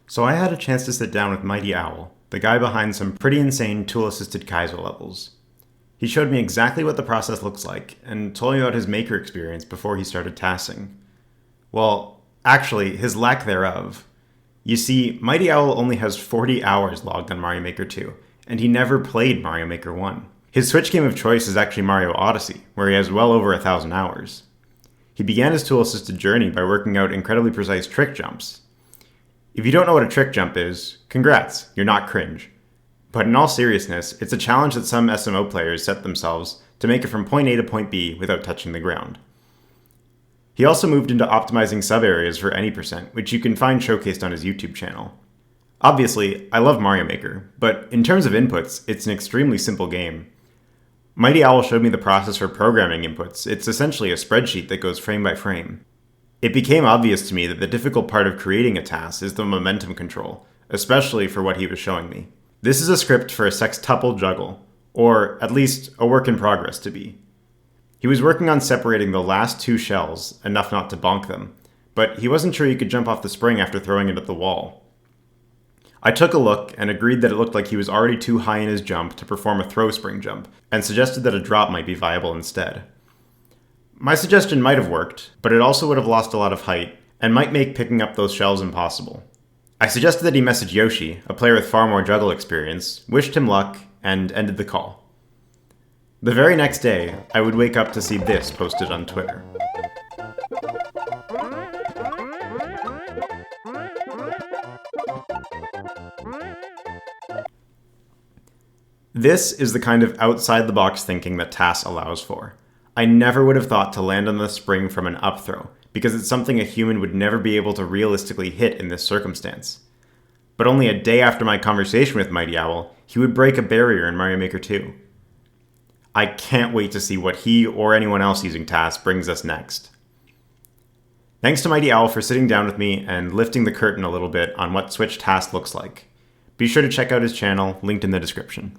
So I had a chance to sit down with Mighty Owl, the guy behind some pretty insane tool-assisted Kaizo levels. He showed me exactly what the process looks like, and told me about his maker experience before he started tasking. Well, actually, his lack thereof. You see, Mighty Owl only has 40 hours logged on Mario Maker 2, and he never played Mario Maker 1. His Switch game of choice is actually Mario Odyssey, where he has well over 1,000 hours. He began his tool-assisted journey by working out incredibly precise trick jumps. If you don't know what a trick jump is, congrats, you're not cringe. But in all seriousness, it's a challenge that some SMO players set themselves to make it from point A to point B without touching the ground. He also moved into optimizing sub-areas for any percent, which you can find showcased on his YouTube channel. Obviously, I love Mario Maker, but in terms of inputs, it's an extremely simple game. Mighty Owl showed me the process for programming inputs. It's essentially a spreadsheet that goes frame by frame. It became obvious to me that the difficult part of creating a task is the momentum control, especially for what he was showing me. This is a script for a sextuple juggle, or at least a work in progress to be. He was working on separating the last two shells, enough not to bonk them, but he wasn't sure he could jump off the spring after throwing it at the wall. I took a look and agreed that it looked like he was already too high in his jump to perform a throw spring jump, and suggested that a drop might be viable instead. My suggestion might have worked, but it also would have lost a lot of height, and might make picking up those shells impossible. I suggested that he message Yoshi, a player with far more juggle experience, wished him luck, and ended the call. The very next day, I would wake up to see this posted on Twitter. This is the kind of outside-the-box thinking that TAS allows for. I never would have thought to land on the spring from an up throw, because it's something a human would never be able to realistically hit in this circumstance. But only a day after my conversation with Mighty Owl, he would break a barrier in Mario Maker 2. I can't wait to see what he or anyone else using TAS brings us next. Thanks to Mighty Owl for sitting down with me and lifting the curtain a little bit on what Switch TAS looks like. Be sure to check out his channel, linked in the description.